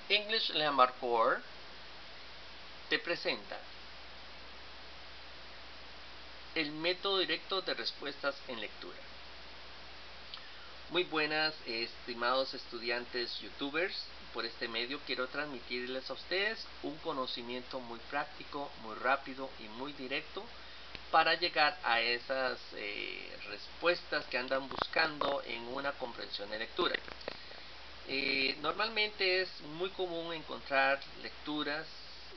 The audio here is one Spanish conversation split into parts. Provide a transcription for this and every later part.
English Landmark 4 te presenta el método directo de respuestas en lectura. Muy buenas, estimados estudiantes youtubers. Por este medio quiero transmitirles a ustedes un conocimiento muy práctico, muy rápido y muy directo para llegar a esas respuestas que andan buscando en una comprensión de lectura. Normalmente es muy común encontrar lecturas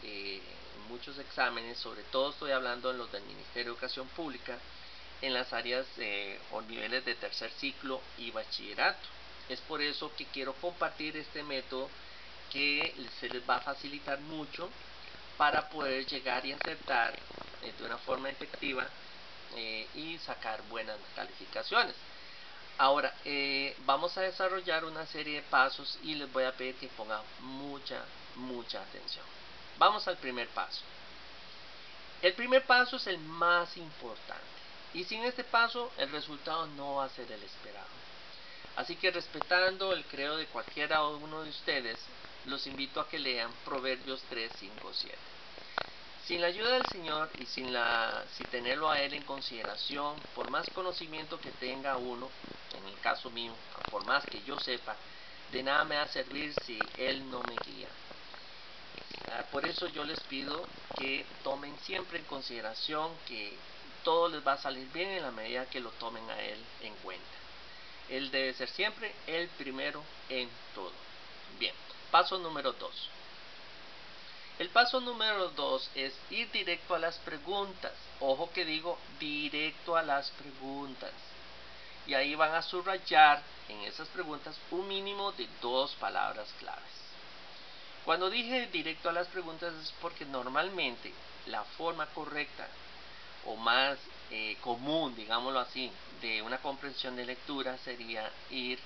en muchos exámenes, sobre todo estoy hablando en los del Ministerio de Educación Pública, en las áreas o niveles de tercer ciclo y bachillerato. Es por eso que quiero compartir este método que se les va a facilitar mucho para poder llegar y acertar de una forma efectiva y sacar buenas calificaciones. Ahora, vamos a desarrollar una serie de pasos y les voy a pedir que pongan mucha atención. Vamos al primer paso. El primer paso es el más importante y sin este paso el resultado no va a ser el esperado. Así que, respetando el credo de cualquiera uno de ustedes, los invito a que lean Proverbios 3, 5, 7. Sin la ayuda del Señor y sin tenerlo a Él en consideración, por más conocimiento que tenga uno, en el caso mío, por más que yo sepa, de nada me va a servir si Él no me guía. Por eso yo les pido que tomen siempre en consideración que todo les va a salir bien en la medida que lo tomen a Él en cuenta. Él debe ser siempre el primero en todo. Bien, paso número 2. El paso número 2 es ir directo a las preguntas. Ojo que digo directo a las preguntas. Y ahí van a subrayar en esas preguntas un mínimo de 2 palabras claves. Cuando dije directo a las preguntas es porque normalmente la forma correcta o más común, digámoslo así, de una comprensión de lectura sería ir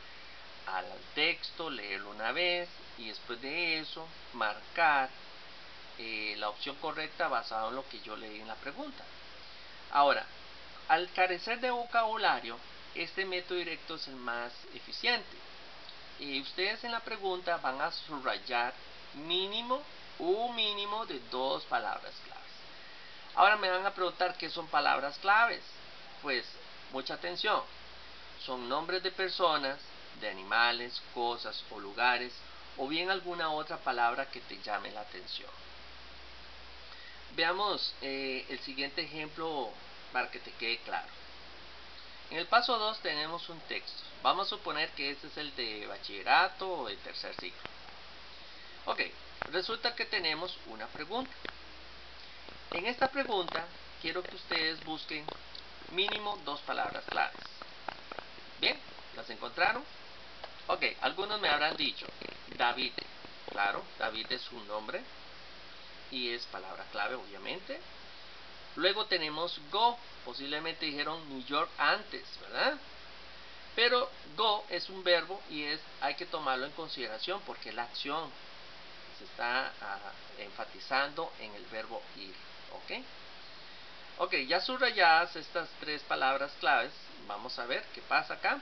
al texto, leerlo una vez y después de eso marcar la opción correcta basada en lo que yo leí en la pregunta. Ahora, al carecer de vocabulario, este método directo es el más eficiente. Y ustedes en la pregunta van a subrayar un mínimo de 2 palabras claves. Ahora me van a preguntar qué son palabras claves. Pues mucha atención. Son nombres de personas, de animales, cosas o lugares, o bien alguna otra palabra que te llame la atención. Veamos el siguiente ejemplo para que te quede claro. En el paso 2 tenemos un texto. Vamos a suponer que este es el de bachillerato o de tercer ciclo. Ok, resulta que tenemos una pregunta. En esta pregunta quiero que ustedes busquen mínimo 2 palabras claves. Bien, ¿las encontraron? Ok, algunos me habrán dicho David. Claro, David es un nombre y es palabra clave, obviamente. Luego tenemos go, posiblemente dijeron New York antes, ¿verdad? Pero go es un verbo y hay que tomarlo en consideración porque la acción se está enfatizando en el verbo ir, ¿ok? Ok, ya subrayadas estas 3 palabras claves, vamos a ver qué pasa acá.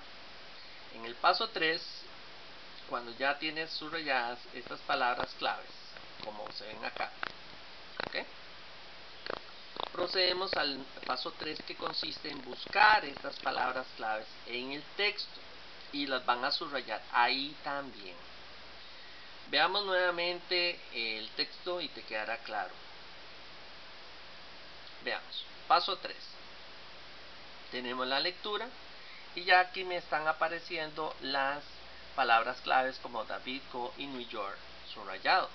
En el paso 3, cuando ya tienes subrayadas estas palabras claves, como se ven acá, ¿ok? Procedemos al paso 3, que consiste en buscar estas palabras claves en el texto y las van a subrayar ahí también. Veamos nuevamente el texto y te quedará claro. Veamos, paso 3. Tenemos la lectura y ya aquí me están apareciendo las palabras claves como David, Go y New York subrayado.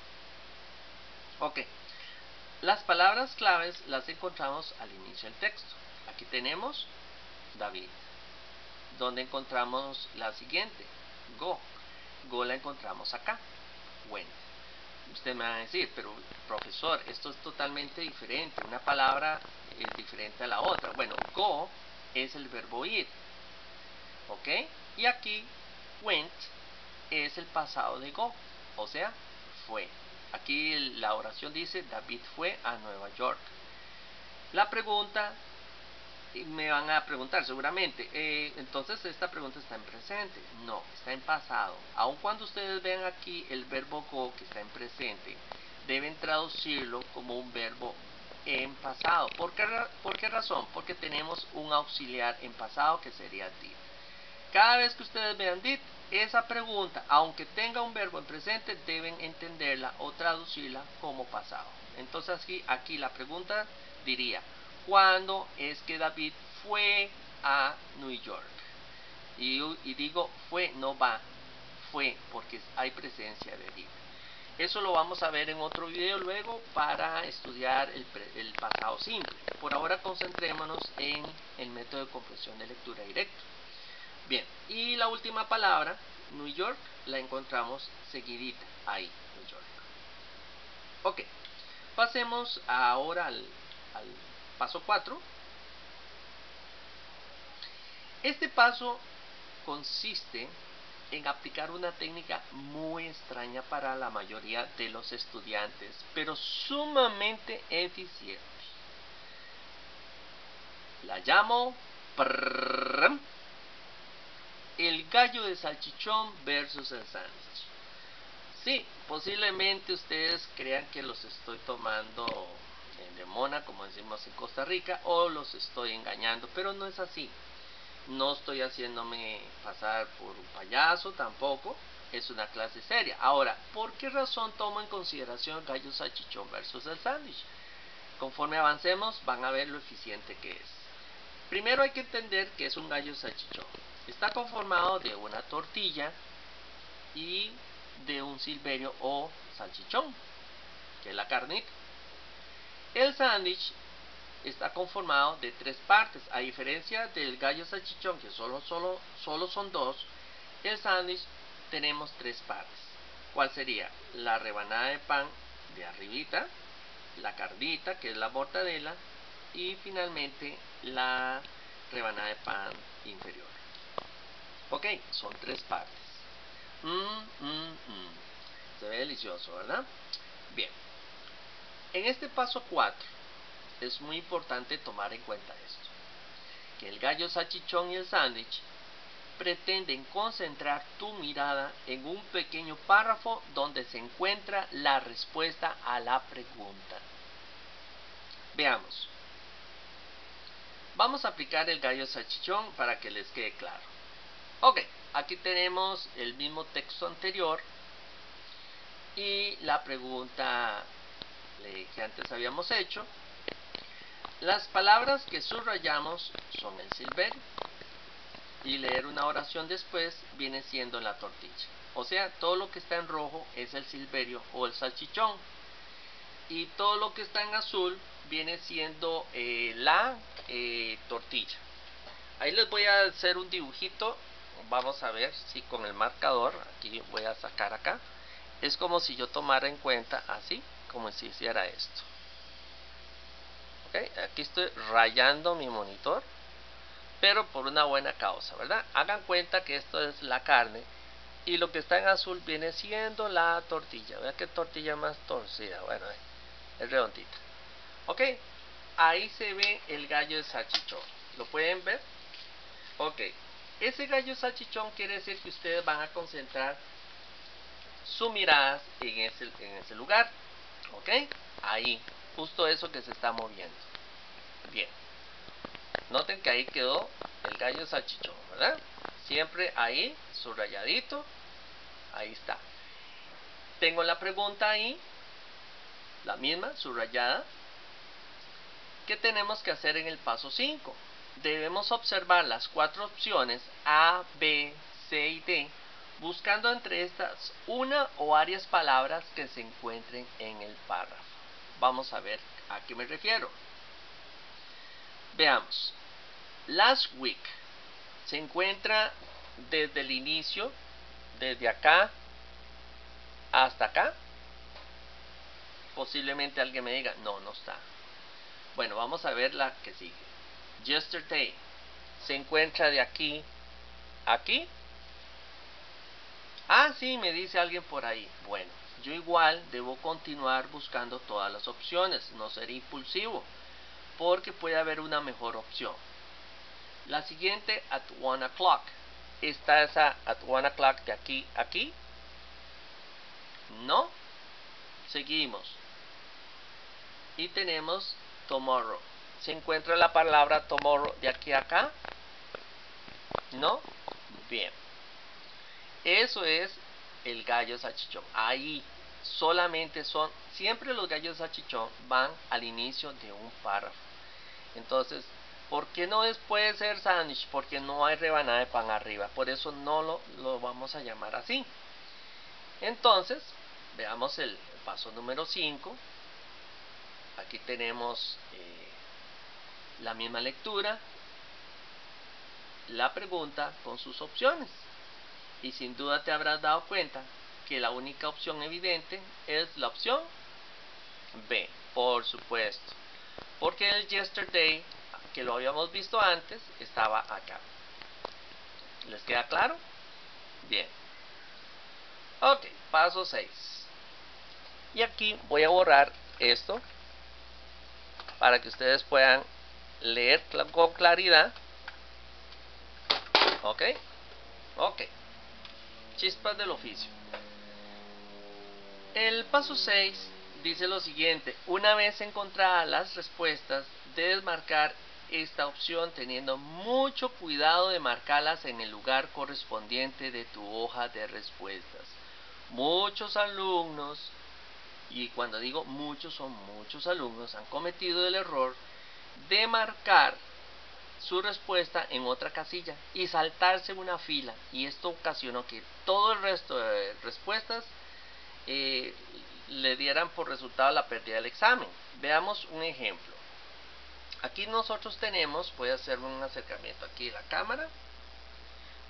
Ok. Las palabras claves las encontramos al inicio del texto. Aquí tenemos David. ¿Dónde encontramos la siguiente? Go. Go la encontramos acá. Went. Usted me va a decir, pero profesor, esto es totalmente diferente. Una palabra es diferente a la otra. Bueno, go es el verbo ir. ¿Ok? Y aquí went es el pasado de go. O sea, fue. Aquí la oración dice, David fue a Nueva York. La pregunta Y me van a preguntar seguramente, entonces esta pregunta está en presente. No, está en pasado. Aun cuando ustedes vean aquí el verbo go que está en presente, deben traducirlo como un verbo en pasado. ¿Por qué razón? Porque tenemos un auxiliar en pasado que sería did. Cada vez que ustedes vean did, esa pregunta, aunque tenga un verbo en presente, deben entenderla o traducirla como pasado. Entonces aquí la pregunta diría, ¿cuándo es que David fue a New York? Y digo fue, no va, fue, porque hay presencia de did. Eso lo vamos a ver en otro video luego para estudiar el pasado simple. Por ahora concentrémonos en el método de comprensión de lectura directa. Bien, y la última palabra, New York, la encontramos seguidita ahí, New York. Ok, pasemos ahora al paso 4. Este paso consiste en aplicar una técnica muy extraña para la mayoría de los estudiantes, pero sumamente eficiente. La llamo el gallo de salchichón versus el sándwich. Sí, posiblemente ustedes crean que los estoy tomando de mona, como decimos en Costa Rica, o los estoy engañando, pero no es así. No estoy haciéndome pasar por un payaso tampoco, es una clase seria. Ahora, ¿por qué razón tomo en consideración el gallo salchichón versus el sándwich? Conforme avancemos van a ver lo eficiente que es. Primero hay que entender que es un gallo salchichón. Está conformado de una tortilla y de un silverio o salchichón, que es la carnita. El sándwich está conformado de 3 partes. A diferencia del gallo salchichón, que solo son 2, el sándwich tenemos 3 partes. ¿Cuál sería? La rebanada de pan de arribita, la carnita, que es la mortadela, y finalmente la rebanada de pan inferior. Ok, son 3 partes. Se ve delicioso, ¿verdad? Bien. En este paso 4 es muy importante tomar en cuenta esto, que el gallo salchichón y el sándwich pretenden concentrar tu mirada en un pequeño párrafo donde se encuentra la respuesta a la pregunta. Veamos. Vamos a aplicar el gallo salchichón para que les quede claro. Ok, aquí tenemos el mismo texto anterior y la pregunta que antes habíamos hecho. Las palabras que subrayamos son el silverio y leer una oración después viene siendo la tortilla. O sea, todo lo que está en rojo es el silverio o el salchichón y todo lo que está en azul viene siendo la tortilla. Ahí les voy a hacer un dibujito. Vamos a ver si con el marcador, aquí voy a sacar acá, es como si yo tomara en cuenta así, como si hiciera esto. Okay, aquí estoy rayando mi monitor, pero por una buena causa, ¿verdad? Hagan cuenta que esto es la carne y lo que está en azul viene siendo la tortilla. Vean qué tortilla más torcida, bueno, es redondita. Ok, ahí se ve el gallo de salchichón. ¿Lo pueden ver? Ok, ese gallo de salchichón quiere decir que ustedes van a concentrar su mirada en ese lugar. Ok, ahí, justo eso que se está moviendo. Bien, noten que ahí quedó el gallo de salchichón, ¿verdad? Siempre ahí, subrayadito, ahí está. Tengo la pregunta ahí, la misma, subrayada. ¿Qué tenemos que hacer en el paso 5? Debemos observar las 4 opciones A, B, C y D, buscando entre estas una o varias palabras que se encuentren en el párrafo. Vamos a ver a qué me refiero. Veamos. Last week se encuentra desde el inicio, desde acá hasta acá. Posiblemente alguien me diga, no, no está. Bueno, vamos a ver la que sigue. Yesterday se encuentra de aquí a aquí. Ah, sí, me dice alguien por ahí. Bueno, yo igual debo continuar buscando todas las opciones, no ser impulsivo, porque puede haber una mejor opción. La siguiente, at 1 o'clock. ¿Está esa at 1 o'clock de aquí a aquí? No. Seguimos. Y tenemos tomorrow. ¿Se encuentra la palabra tomorrow de aquí a acá? ¿No? Bien. Eso es el gallo salchichón. Ahí solamente son, siempre los gallos salchichón van al inicio de un párrafo. Entonces, ¿por qué no puede ser sándwich? Porque no hay rebanada de pan arriba. Por eso no lo vamos a llamar así. Entonces, veamos el paso número 5. Aquí tenemos la misma lectura, la pregunta con sus opciones. Y sin duda te habrás dado cuenta que la única opción evidente es la opción B, por supuesto. Porque el yesterday, que lo habíamos visto antes, estaba acá. ¿Les queda claro? Bien. Ok, paso 6. Y aquí voy a borrar esto para que ustedes puedan leer con claridad. Ok. Ok. Chispas del oficio. El paso 6 dice lo siguiente: una vez encontradas las respuestas, debes marcar esta opción teniendo mucho cuidado de marcarlas en el lugar correspondiente de tu hoja de respuestas. Muchos alumnos, y cuando digo muchos son muchos alumnos, han cometido el error de marcar su respuesta en otra casilla y saltarse una fila, y esto ocasionó que todo el resto de respuestas le dieran por resultado la pérdida del examen. Veamos un ejemplo. Aquí nosotros tenemos, voy a hacer un acercamiento aquí a la cámara,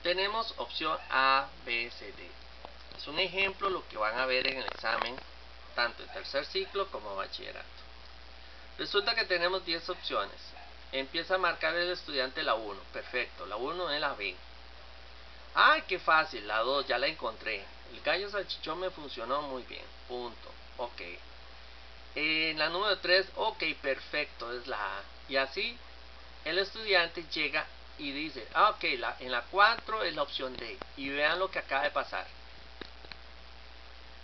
tenemos opción A, B, C, D. Es un ejemplo lo que van a ver en el examen tanto en tercer ciclo como bachillerato. Resulta que tenemos 10 opciones. Empieza a marcar el estudiante la 1. Perfecto, la 1 es la B. ¡Ay, qué fácil! La 2 ya la encontré. El gallo salchichón me funcionó muy bien. Punto. Ok. En la número 3, ok, perfecto, es la A. Y así el estudiante llega y dice, ok, en la 4 es la opción D. Y vean lo que acaba de pasar.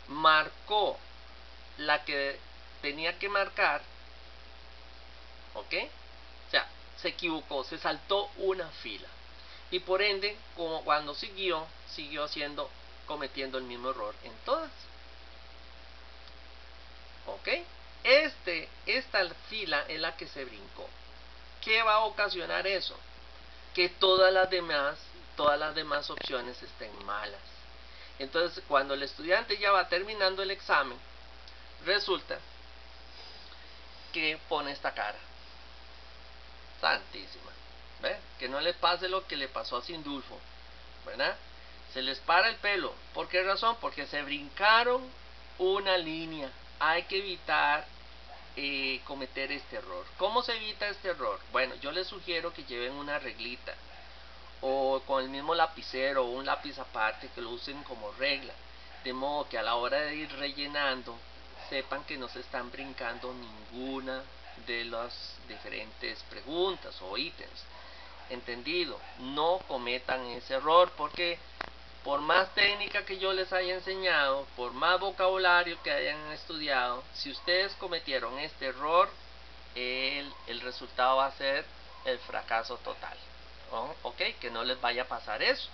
Marcó la que tenía que marcar. ¿Ok? O sea, se equivocó, se saltó una fila. Y por ende, como cuando siguió cometiendo el mismo error en todas. ¿Ok? Esta fila es la que se brincó. ¿Qué va a ocasionar eso? Que todas las demás opciones estén malas. Entonces, cuando el estudiante ya va terminando el examen, resulta que pone esta cara. Santísima. ¿Ve? Que no le pase lo que le pasó a Sindulfo, ¿verdad? Se les para el pelo. ¿Por qué razón? Porque se brincaron una línea. Hay que evitar cometer este error. ¿Cómo se evita este error? Bueno, yo les sugiero que lleven una reglita o con el mismo lapicero o un lápiz aparte, que lo usen como regla, de modo que a la hora de ir rellenando sepan que no se están brincando ninguna de las diferentes preguntas o ítems. Entendido, no cometan ese error, porque por más técnica que yo les haya enseñado, por más vocabulario que hayan estudiado, si ustedes cometieron este error, el resultado va a ser el fracaso total. ¿Ok? Que no les vaya a pasar eso.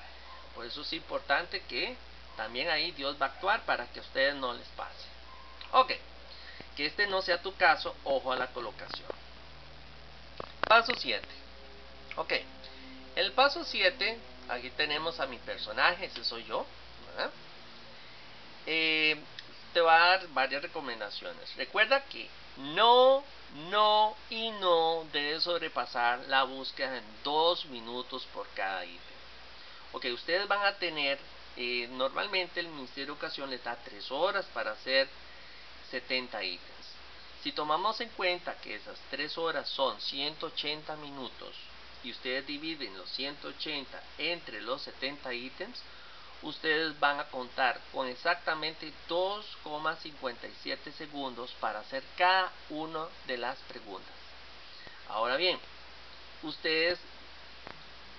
Por eso es importante que también ahí Dios va a actuar para que a ustedes no les pase. Ok, que este no sea tu caso, ojo a la colocación. Paso 7. Ok, el paso 7, aquí tenemos a mi personaje, ese soy yo, ¿verdad? Te va a dar varias recomendaciones. Recuerda que no y no debe sobrepasar la búsqueda en 2 minutos por cada ítem. Ok, ustedes van a tener, normalmente el Ministerio de Educación les da 3 horas para hacer 70 ítems. Si tomamos en cuenta que esas 3 horas son 180 minutos y ustedes dividen los 180 entre los 70 ítems, ustedes van a contar con exactamente 2,57 segundos para hacer cada una de las preguntas. Ahora bien, ustedes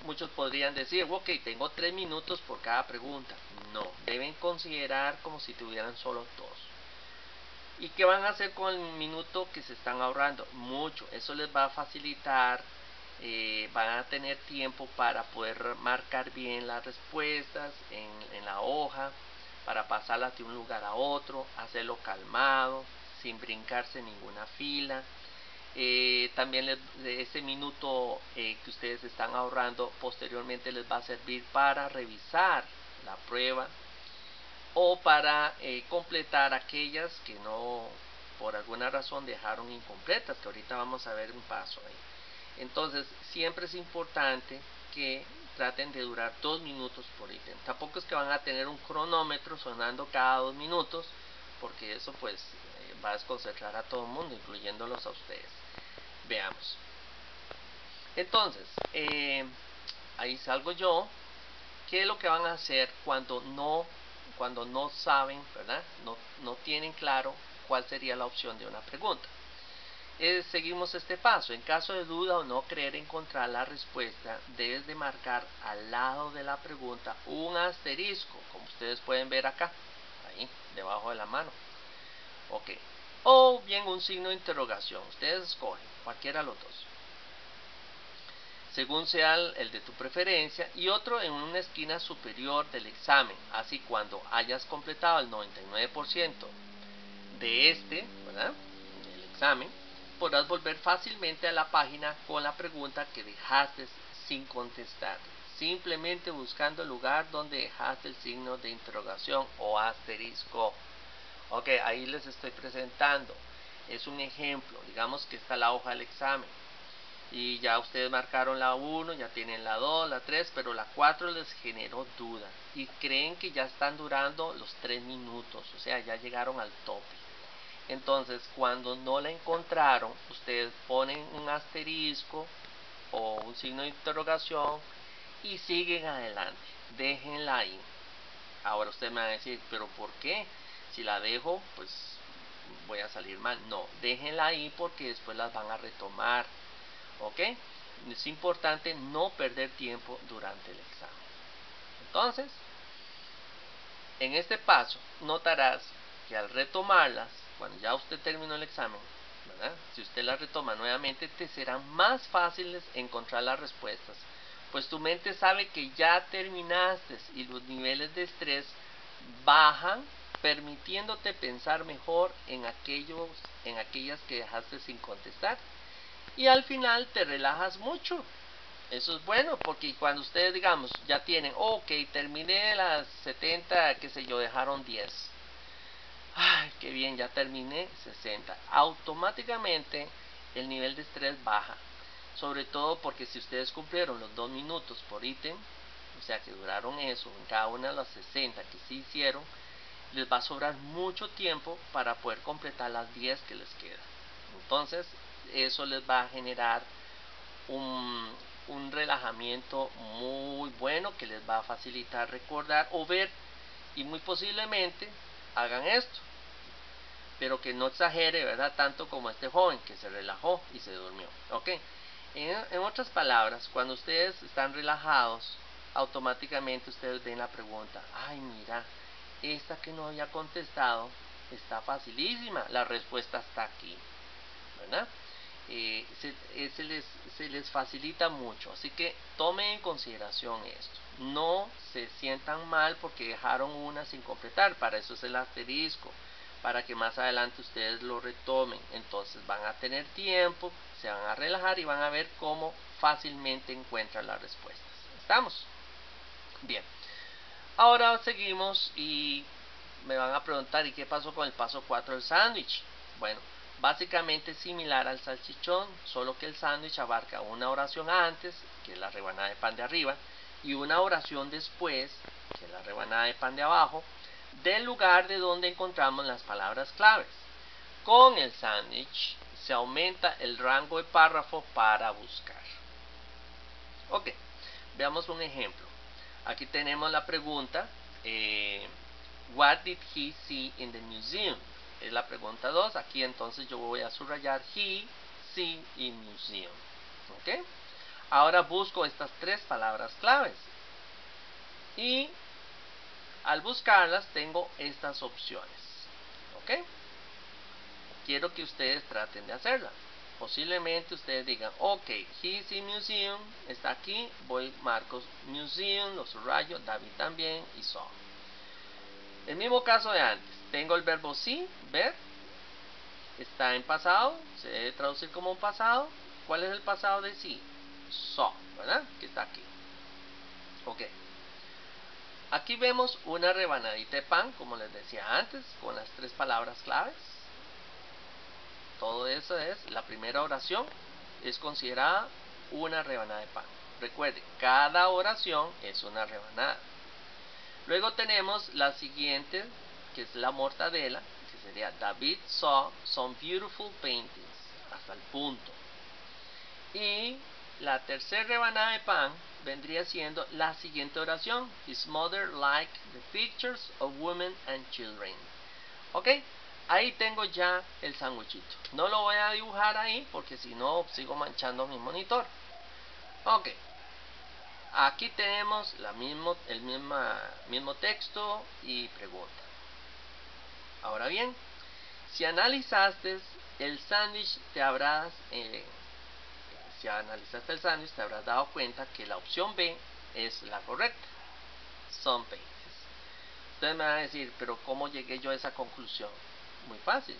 muchos podrían decir, ok, tengo 3 minutos por cada pregunta. No, deben considerar como si tuvieran solo 2. ¿Y qué van a hacer con el minuto que se están ahorrando? Mucho. Eso les va a facilitar, van a tener tiempo para poder marcar bien las respuestas en la hoja, para pasarlas de un lugar a otro, hacerlo calmado, sin brincarse ninguna fila. También ese minuto que ustedes están ahorrando posteriormente les va a servir para revisar la prueba o para completar aquellas que no, por alguna razón, dejaron incompletas, que ahorita vamos a ver un paso ahí. Entonces siempre es importante que traten de durar 2 minutos por ítem. Tampoco es que van a tener un cronómetro sonando cada 2 minutos, porque eso pues va a desconcentrar a todo el mundo, incluyéndolos a ustedes. Veamos. Entonces, ahí salgo yo. ¿Qué es lo que van a hacer cuando no saben, ¿verdad? No tienen claro cuál sería la opción de una pregunta? Seguimos este paso. En caso de duda o no creer encontrar la respuesta, debes de marcar al lado de la pregunta un asterisco, como ustedes pueden ver acá, ahí, debajo de la mano. Ok. O bien un signo de interrogación. Ustedes escogen, cualquiera de los dos, según sea el de tu preferencia, y otro en una esquina superior del examen. Así, cuando hayas completado el 99% de ¿verdad?, del examen, podrás volver fácilmente a la página con la pregunta que dejaste sin contestar, simplemente buscando el lugar donde dejaste el signo de interrogación o asterisco. Ok, ahí les estoy presentando. Es un ejemplo. Digamos que está la hoja del examen y ya ustedes marcaron la 1, ya tienen la 2, la 3, pero la 4 les generó duda y creen que ya están durando los 3 minutos, o sea, ya llegaron al tope. Entonces, cuando no la encontraron, ustedes ponen un asterisco o un signo de interrogación y siguen adelante. Déjenla ahí. Ahora ustedes me van a decir, ¿pero por qué? Si la dejo, pues voy a salir mal. No, déjenla ahí porque después las van a retomar. ¿Ok? Es importante no perder tiempo durante el examen. Entonces, en este paso, notarás que al retomarlas, cuando ya usted terminó el examen, ¿verdad?, si usted las retoma nuevamente, te serán más fáciles encontrar las respuestas, pues tu mente sabe que ya terminaste y los niveles de estrés bajan, permitiéndote pensar mejor en aquellas que dejaste sin contestar, y al final te relajas mucho. Eso es bueno, porque cuando ustedes, digamos, ya tienen, ok, terminé las 70, qué sé yo, dejaron 10. Ay, qué bien, ya terminé 60. Automáticamente el nivel de estrés baja. Sobre todo porque si ustedes cumplieron los 2 minutos por ítem, o sea que duraron eso en cada una de las 60 que sí hicieron, les va a sobrar mucho tiempo para poder completar las 10 que les quedan. Entonces, eso les va a generar un relajamiento muy bueno que les va a facilitar recordar o ver, y muy posiblemente hagan esto, pero que no exagere, ¿verdad?, tanto como este joven que se relajó y se durmió. ¿Ok? En otras palabras, cuando ustedes están relajados, automáticamente ustedes ven la pregunta, ay, mira, esta que no había contestado está facilísima, la respuesta está aquí, ¿verdad? Se les facilita mucho, así que tomen en consideración esto. No se sientan mal porque dejaron una sin completar, para eso es el asterisco, para que más adelante ustedes lo retomen. Entonces van a tener tiempo, se van a relajar y van a ver cómo fácilmente encuentran las respuestas. ¿Estamos? Bien. Ahora seguimos y me van a preguntar, ¿y qué pasó con el paso 4 del sándwich? Bueno, básicamente similar al salchichón, solo que el sándwich abarca una oración antes, que es la rebanada de pan de arriba, y una oración después, que es la rebanada de pan de abajo, del lugar de donde encontramos las palabras claves. Con el sándwich se aumenta el rango de párrafo para buscar. Ok, veamos un ejemplo. Aquí tenemos la pregunta, what did he see in the museum? Es la pregunta 2. Aquí entonces yo voy a subrayar he, see y museum. ¿Ok? Ahora busco estas 3 palabras claves. Y al buscarlas tengo estas opciones. ¿Ok? Quiero que ustedes traten de hacerla. Posiblemente ustedes digan, ok, he's in museum, está aquí, voy, marco museum, lo subrayo, David también y saw. El mismo caso de antes, tengo el verbo see, ver, está en pasado, se debe traducir como un pasado. ¿Cuál es el pasado de see? Saw, ¿verdad? Que está aquí. Ok. Aquí vemos una rebanadita de pan, como les decía antes, con las 3 palabras claves. Todo eso es, la primera oración es considerada una rebanada de pan. Recuerde, cada oración es una rebanada. Luego tenemos la siguiente, que es la mortadela, que sería David saw some beautiful paintings, hasta el punto. Y la tercera rebanada de pan vendría siendo la siguiente oración: His mother liked the pictures of women and children. Ok, ahí tengo ya el sándwichito. No lo voy a dibujar ahí porque si no sigo manchando mi monitor. Ok, aquí tenemos el mismo texto y pregunta. Ahora bien, si analizaste el sándwich te habrás dado cuenta que la opción B es la correcta. Some pages. Ustedes me van a decir, pero ¿cómo llegué yo a esa conclusión? Muy fácil.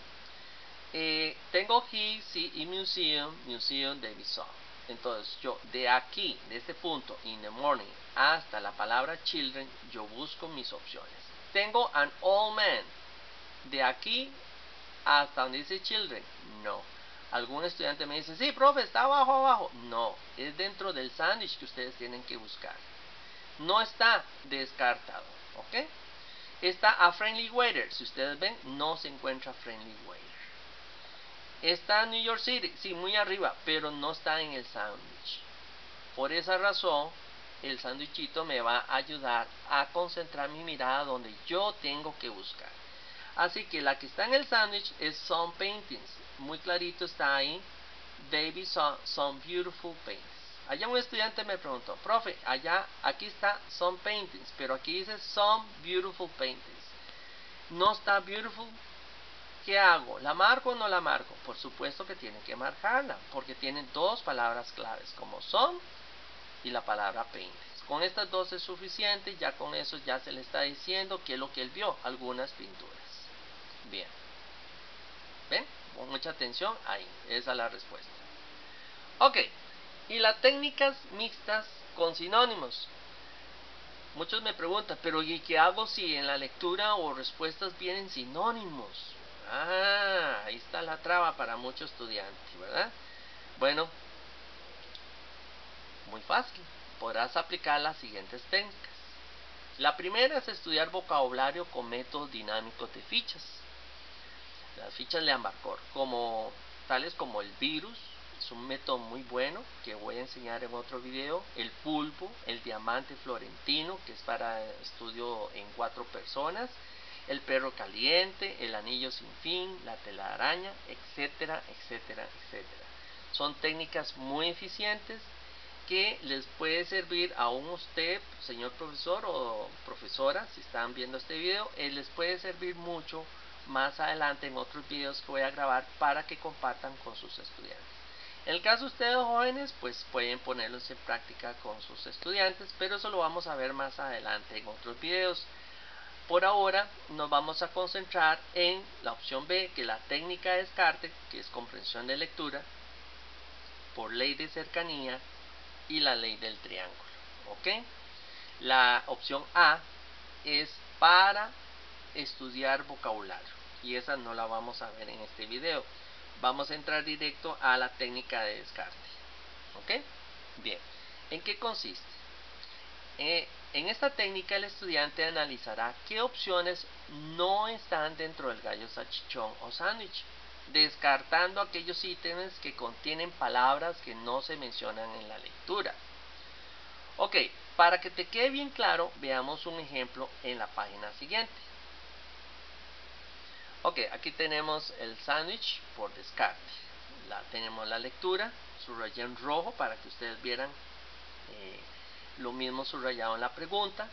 Tengo he, see y museum, David saw. Entonces yo de aquí, de este punto, in the morning, hasta la palabra children, yo busco mis opciones. Tengo an old man. De aquí hasta donde dice children, no. Algún estudiante me dice, sí, profe, está abajo. No, es dentro del sándwich que ustedes tienen que buscar. No está descartado, ¿ok? Está a friendly waiter. Si ustedes ven, no se encuentra friendly waiter. Está New York City, sí, muy arriba, pero no está en el sándwich. Por esa razón, el sándwichito me va a ayudar a concentrar mi mirada donde yo tengo que buscar. Así que la que está en el sándwich es some paintings. Muy clarito está ahí. David saw some beautiful paintings. Allá un estudiante me preguntó, profe, aquí está some paintings, pero aquí dice some beautiful paintings. No está beautiful. ¿Qué hago? ¿La marco o no la marco? Por supuesto que tiene que marcarla, porque tienen 2 palabras claves, como some y la palabra paintings. Con estas 2 es suficiente, ya con eso ya se le está diciendo qué es lo que él vio, algunas pinturas. Bien. ¿Ven? Con mucha atención ahí, esa es la respuesta. Ok, y las técnicas mixtas con sinónimos. Muchos me preguntan, pero ¿y qué hago si en la lectura o respuestas vienen sinónimos? Ahí está la traba para muchos estudiantes, ¿verdad? Bueno, muy fácil. Podrás aplicar las siguientes técnicas. La primera es estudiar vocabulario con métodos dinámicos de fichas. Las fichas de Ambarcor, tales como el virus, es un método muy bueno que voy a enseñar en otro video. El pulpo, el diamante florentino, que es para estudio en 4 personas. El perro caliente, el anillo sin fin, la telaraña, etcétera, etcétera, etcétera. Son técnicas muy eficientes que les puede servir a usted, señor profesor o profesora, si están viendo este video, les puede servir mucho más adelante en otros videos que voy a grabar para que compartan con sus estudiantes. En el caso de ustedes jóvenes, pues pueden ponerlos en práctica con sus estudiantes, pero eso lo vamos a ver más adelante en otros videos. Por ahora nos vamos a concentrar en la opción B, que es la técnica de descarte, que es comprensión de lectura por ley de cercanía y la ley del triángulo. ¿Ok? La opción A es para estudiar vocabulario y esa no la vamos a ver en este video. Vamos a entrar directo a la técnica de descarte. ¿Ok? Bien, ¿en qué consiste? En esta técnica el estudiante analizará qué opciones no están dentro del gallo salchichón o sándwich, descartando aquellos ítems que contienen palabras que no se mencionan en la lectura. Ok, para que te quede bien claro, veamos un ejemplo en la página siguiente. Ok, aquí tenemos el sándwich por descarte. Tenemos la lectura. subrayé en rojo para que ustedes vieran lo mismo subrayado en la pregunta.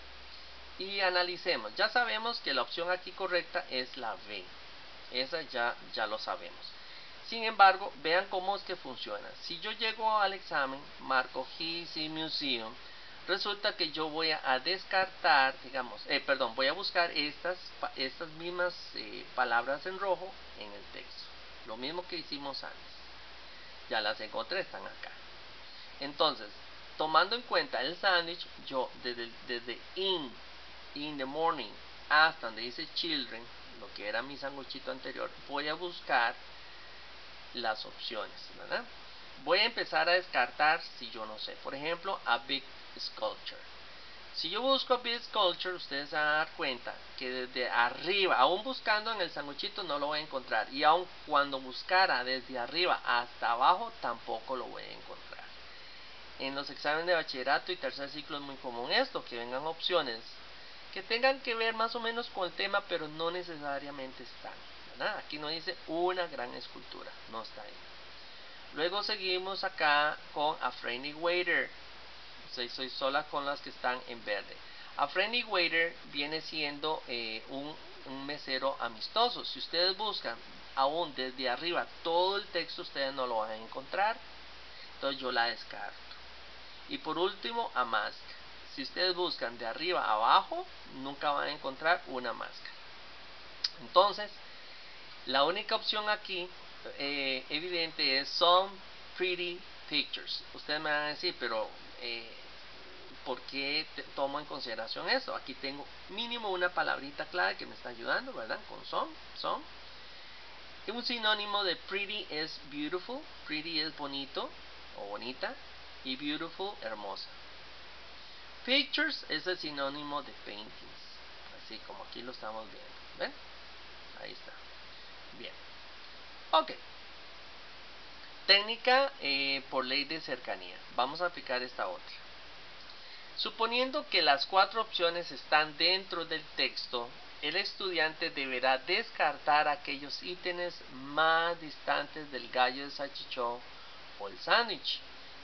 Y analicemos. Ya sabemos que la opción aquí correcta es la B. Esa ya lo sabemos. Sin embargo, vean cómo es que funciona. Si yo llego al examen, marco His Museum, resulta que yo voy a descartar, digamos, voy a buscar estas mismas palabras en rojo en el texto. Lo mismo que hicimos antes. Ya las encontré, están acá. Entonces, tomando en cuenta el sándwich, yo desde in the morning hasta donde dice children, lo que era mi sándwichito anterior, voy a buscar las opciones, ¿verdad? Voy a empezar a descartar si yo no sé. Por ejemplo, a big sculpture. Si yo busco a big sculpture, ustedes se van a dar cuenta que desde arriba, aún buscando en el sanguchito, no lo voy a encontrar. Y aún cuando buscara desde arriba hasta abajo, tampoco lo voy a encontrar. En los exámenes de bachillerato y tercer ciclo es muy común esto, que vengan opciones que tengan que ver más o menos con el tema, pero no necesariamente están, ¿verdad? Aquí no dice una gran escultura, no está ahí. Luego seguimos acá con a friendly waiter. Soy sola con las que están en verde. A friendly waiter viene siendo un mesero amistoso. Si ustedes buscan aún desde arriba todo el texto, ustedes no lo van a encontrar. Entonces yo la descarto. Y por último, a mask. Si ustedes buscan de arriba a abajo, nunca van a encontrar una máscara. Entonces, la única opción aquí evidente es some pretty pictures. Ustedes me van a decir, pero ¿por qué tomo en consideración eso? Aquí tengo mínimo una palabrita clave que me está ayudando, ¿verdad? Con some. Y un sinónimo de pretty es beautiful. Pretty es bonito o bonita. Y beautiful, hermosa. Pictures es el sinónimo de paintings. Así como aquí lo estamos viendo. ¿Ven? Ahí está. Bien. Ok. Técnica por ley de cercanía. Vamos a aplicar esta otra. Suponiendo que las 4 opciones están dentro del texto, el estudiante deberá descartar aquellos ítems más distantes del gallo de salchichón o el sándwich.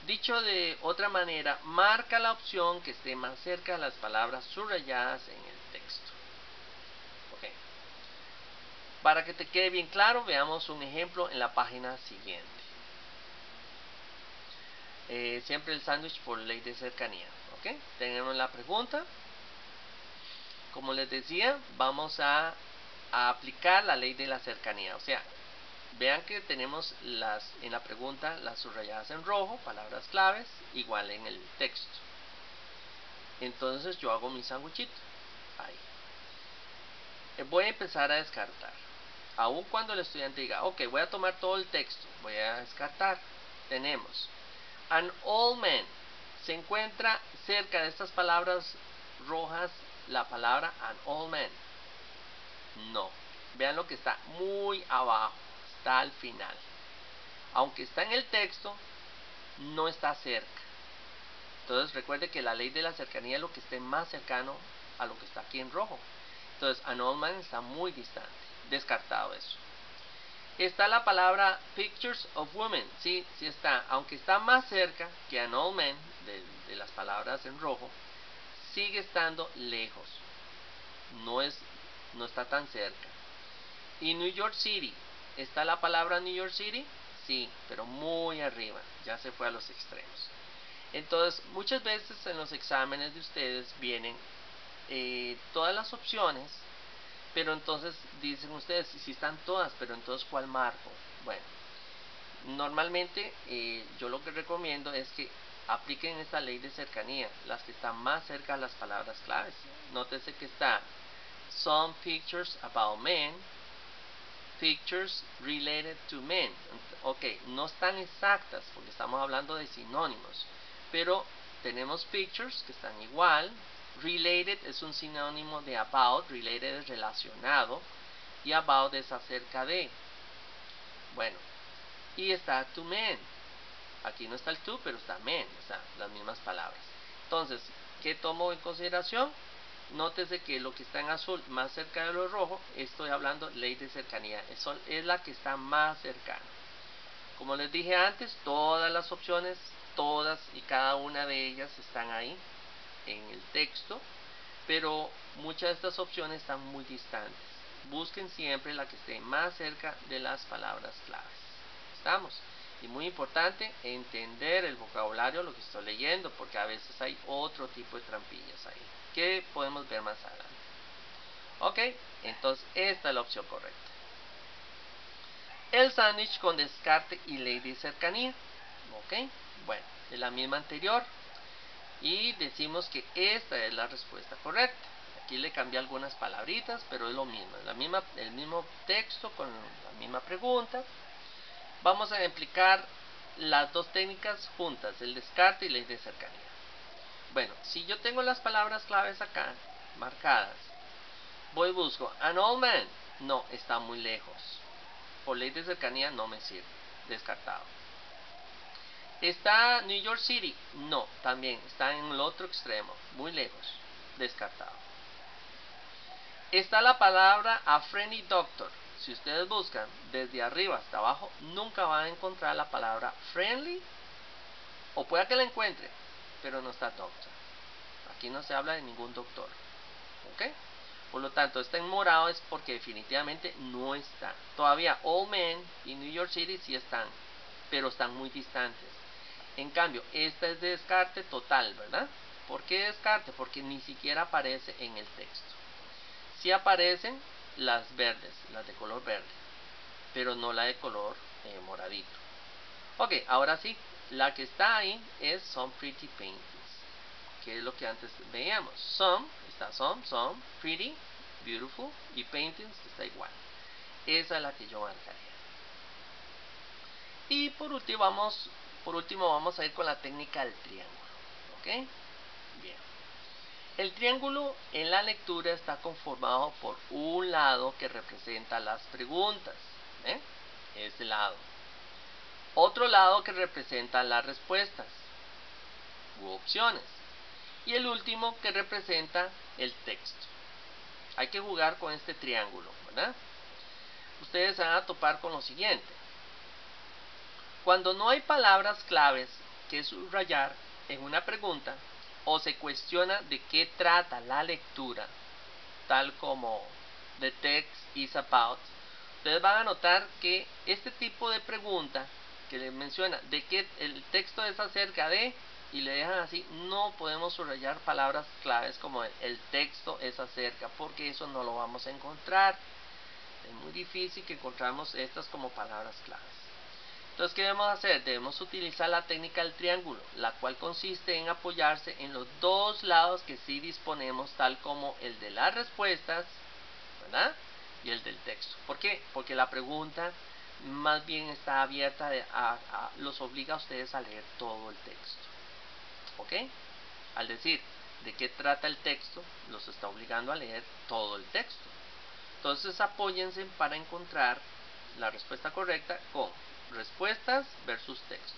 Dicho de otra manera, marca la opción que esté más cerca de las palabras subrayadas en el texto. Ok. Para que te quede bien claro, veamos un ejemplo en la página siguiente. Siempre el sándwich por ley de cercanía. ¿Ok? Tenemos la pregunta. Como les decía, vamos a aplicar la ley de la cercanía. O sea, vean que tenemos en la pregunta las subrayadas en rojo, palabras claves, igual en el texto. Entonces yo hago mi sándwichito. Ahí. Voy a empezar a descartar. Aun cuando el estudiante diga, ok, voy a tomar todo el texto, voy a descartar. Tenemos an old man. Se encuentra cerca de estas palabras rojas la palabra an old man. No. Vean lo que está muy abajo. Está al final. Aunque está en el texto, no está cerca. Entonces recuerde que la ley de la cercanía es lo que esté más cercano a lo que está aquí en rojo. Entonces an old man está muy distante. Descartado eso. Está la palabra pictures of women. Sí está. Aunque está más cerca que an old man de las palabras en rojo, sigue estando lejos. No está tan cerca. Y New York City. ¿Está la palabra New York City? Sí, pero muy arriba. Ya se fue a los extremos. Entonces, muchas veces en los exámenes de ustedes vienen todas las opciones, pero entonces dicen ustedes, si están todas, pero entonces ¿cuál marco? Bueno, normalmente yo lo que recomiendo es que apliquen esta ley de cercanía, las que están más cerca a las palabras claves. Nótese que está some pictures about men, pictures related to men. Ok, no están exactas porque estamos hablando de sinónimos, pero tenemos pictures que están igual. Related es un sinónimo de about. Related es relacionado y about es acerca de. Bueno, y está to men. Aquí no está el to, pero está men, o sea, las mismas palabras. Entonces, ¿qué tomo en consideración? Nótese que lo que está en azul más cerca de lo rojo, estoy hablando ley de cercanía, es la que está más cercana. Como les dije antes, todas las opciones, todas y cada una de ellas están ahí en el texto, pero muchas de estas opciones están muy distantes. Busquen siempre la que esté más cerca de las palabras claves. ¿Estamos? Y muy importante entender el vocabulario, lo que estoy leyendo, porque a veces hay otro tipo de trampillas ahí, que podemos ver más adelante. Ok, entonces esta es la opción correcta. El sándwich con descarte y ley de cercanía. Ok, bueno, es la misma anterior. Y decimos que esta es la respuesta correcta. Aquí le cambié algunas palabritas, pero es lo mismo. El mismo texto con la misma pregunta. Vamos a explicar las dos técnicas juntas, el descarte y ley de cercanía. Bueno, si yo tengo las palabras claves acá marcadas, voy y busco an old man. No, está muy lejos. Por ley de cercanía no me sirve. Descartado. ¿Está New York City? No, también está en el otro extremo, muy lejos. Descartado. Está la palabra a friendly doctor. Si ustedes buscan desde arriba hasta abajo, nunca van a encontrar la palabra friendly. O pueda que la encuentre, pero no está doctor. Aquí no se habla de ningún doctor. ¿Ok? Por lo tanto, está en morado es porque definitivamente no está. Todavía Old Man y New York City sí están, pero están muy distantes. En cambio, esta es de descarte total, ¿verdad? ¿Por qué descarte? Porque ni siquiera aparece en el texto. Sí aparecen las verdes, las de color verde, pero no la de color moradito. Ok, ahora sí, la que está ahí es some pretty paintings, que es lo que antes veíamos. Some, está some, pretty, beautiful, y paintings está igual. Esa es la que yo marcaría. Y por último vamos a ir con la técnica del triángulo. ¿Ok? Bien. El triángulo en la lectura está conformado por un lado que representa las preguntas. ¿Eh? Ese lado. Otro lado que representa las respuestas u opciones. Y el último que representa el texto. Hay que jugar con este triángulo, ¿verdad? Ustedes van a topar con lo siguiente. Cuando no hay palabras claves que subrayar en una pregunta o se cuestiona de qué trata la lectura, tal como the text is about, ustedes van a notar que este tipo de pregunta que les menciona de qué el texto es acerca de y le dejan así, no podemos subrayar palabras claves como el texto es acerca, porque eso no lo vamos a encontrar. Es muy difícil que encontramos estas como palabras claves. Entonces, ¿qué debemos hacer? Debemos utilizar la técnica del triángulo, la cual consiste en apoyarse en los dos lados que sí disponemos, tal como el de las respuestas, ¿verdad? Y el del texto. ¿Por qué? Porque la pregunta más bien está abierta, los obliga a ustedes a leer todo el texto. ¿Ok? Al decir de qué trata el texto, los está obligando a leer todo el texto. Entonces, apóyense para encontrar la respuesta correcta con respuestas versus texto.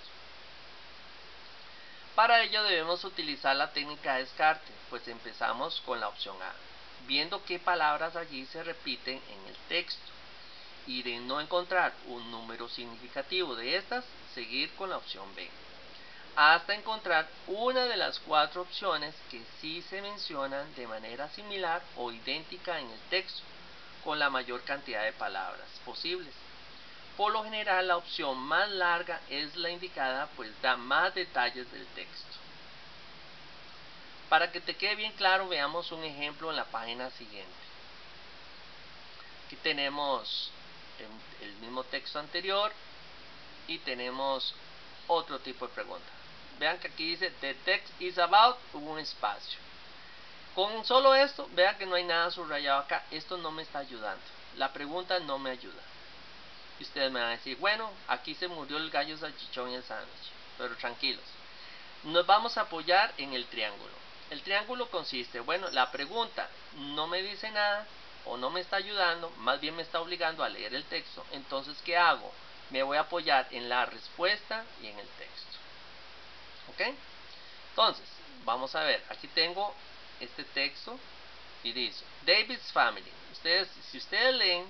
Para ello debemos utilizar la técnica de descarte, pues empezamos con la opción A, viendo qué palabras allí se repiten en el texto, y de no encontrar un número significativo de estas, seguir con la opción B, hasta encontrar una de las 4 opciones que sí se mencionan de manera similar o idéntica en el texto, con la mayor cantidad de palabras posibles. Por lo general, la opción más larga es la indicada, pues da más detalles del texto. Para que te quede bien claro, veamos un ejemplo en la página siguiente. Aquí tenemos el mismo texto anterior y tenemos otro tipo de pregunta. Vean que aquí dice the text is about, hubo un espacio. Con solo esto, vean que no hay nada subrayado acá. Esto no me está ayudando. La pregunta no me ayuda. Y ustedes me van a decir, bueno, aquí se murió el gallo salchichón y el sándwich. Pero tranquilos. Nos vamos a apoyar en el triángulo. El triángulo consiste, bueno, la pregunta no me dice nada o no me está ayudando, más bien me está obligando a leer el texto. Entonces, ¿qué hago? Me voy a apoyar en la respuesta y en el texto. ¿Ok? Entonces, vamos a ver. Aquí tengo este texto y dice, David's family. Si ustedes leen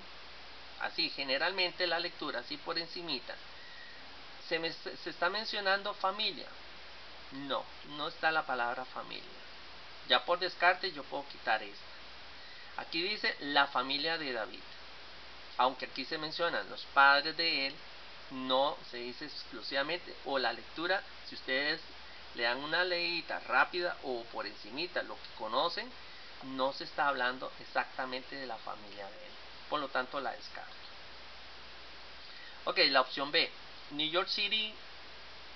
así, generalmente la lectura, así por encimita, se está mencionando familia. No, no está la palabra familia. Ya por descarte yo puedo quitar esta. Aquí dice la familia de David. Aunque aquí se mencionan los padres de él, no se dice exclusivamente, o la lectura, si ustedes le dan una leída rápida o por encimita lo que conocen, no se está hablando exactamente de la familia de él. Por lo tanto la descarto. Ok, la opción B. New York City,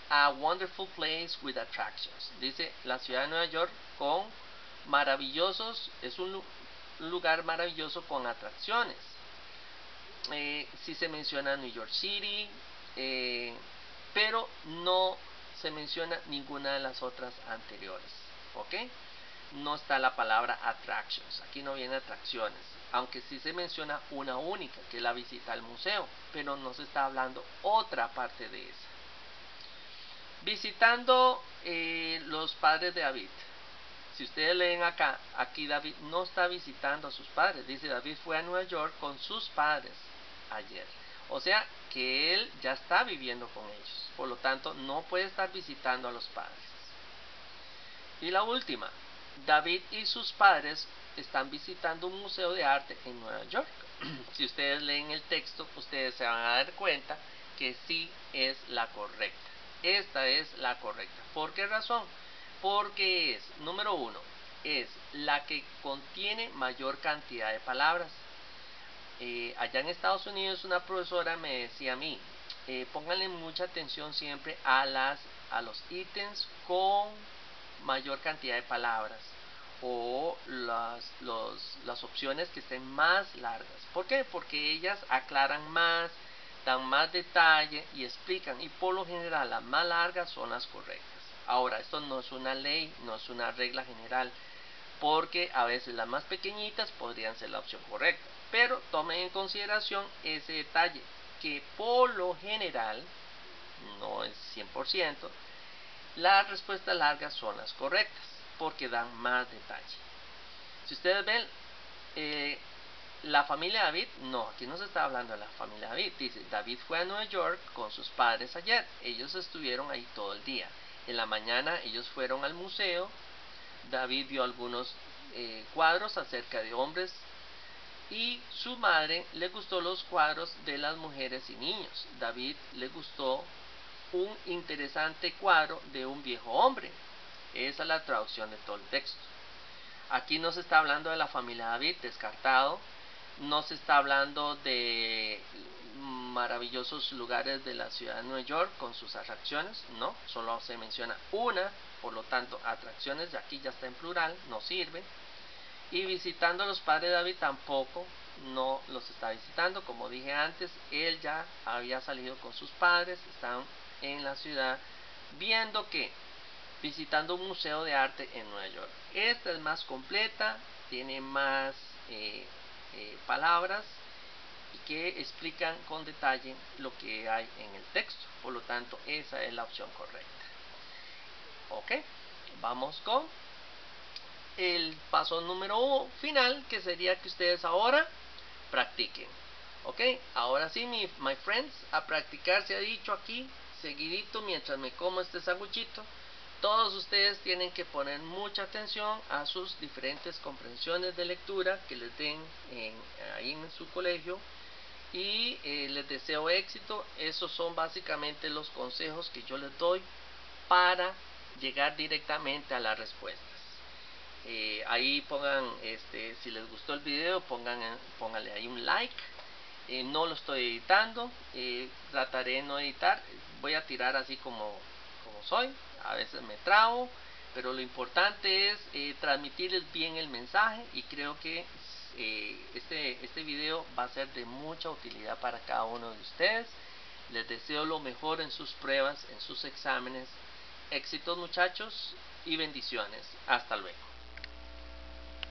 a wonderful place with attractions. Dice la ciudad de Nueva York con maravillosos, es un lugar maravilloso con atracciones. Sí se menciona New York City, pero no se menciona ninguna de las otras anteriores. ¿Ok? No está la palabra attractions, aquí no viene atracciones, aunque sí se menciona una única, que es la visita al museo, pero no se está hablando otra parte de esa. Visitando los padres de David. Si ustedes leen acá, aquí David no está visitando a sus padres, dice David fue a Nueva York con sus padres ayer. O sea que él ya está viviendo con ellos, por lo tanto no puede estar visitando a los padres. Y la última, David y sus padres están visitando un museo de arte en Nueva York. Si ustedes leen el texto, ustedes se van a dar cuenta que sí es la correcta. Esta es la correcta. ¿Por qué razón? Porque es, número uno, es la que contiene mayor cantidad de palabras. Allá en Estados Unidos una profesora me decía a mí, pónganle mucha atención siempre a los ítems con mayor cantidad de palabras o las opciones que estén más largas. ¿Por qué? Porque ellas aclaran más, dan más detalle y explican, y por lo general las más largas son las correctas. Ahora, esto no es una ley, no es una regla general, porque a veces las más pequeñitas podrían ser la opción correcta, pero tomen en consideración ese detalle, que por lo general, no es 100%, las respuestas largas son las correctas, porque dan más detalle. Si ustedes ven, la familia David, no, aquí no se está hablando de la familia David. Dice, David fue a Nueva York con sus padres ayer. Ellos estuvieron ahí todo el día. En la mañana ellos fueron al museo. David vio algunos cuadros acerca de hombres y su madre le gustó los cuadros de las mujeres y niños. David le gustó un interesante cuadro de un viejo hombre. Esa es la traducción de todo el texto. Aquí no se está hablando de la familia David, descartado. No se está hablando de maravillosos lugares de la ciudad de Nueva York con sus atracciones, no, solo se menciona una, por lo tanto atracciones de aquí ya está en plural, no sirve. Y visitando a los padres de David tampoco, no los está visitando, como dije antes, él ya había salido con sus padres, están en la ciudad, viendo que visitando un museo de arte en Nueva York. Esta es más completa, tiene más palabras y que explican con detalle lo que hay en el texto. Por lo tanto, esa es la opción correcta. Ok, vamos con el paso número final, que sería que ustedes ahora practiquen. Ok, ahora sí, my friends, a practicar. Se ha dicho aquí, seguidito, mientras me como este sanguchito. Todos ustedes tienen que poner mucha atención a sus diferentes comprensiones de lectura que les den ahí en su colegio, y les deseo éxito. Esos son básicamente los consejos que yo les doy para llegar directamente a las respuestas. Ahí pongan, si les gustó el video, pónganle ahí un like. No lo estoy editando, trataré de no editar, voy a tirar así como soy. A veces me trabo, pero lo importante es transmitirles bien el mensaje, y creo que este video va a ser de mucha utilidad para cada uno de ustedes. Les deseo lo mejor en sus pruebas, en sus exámenes. Éxitos, muchachos, y bendiciones. Hasta luego.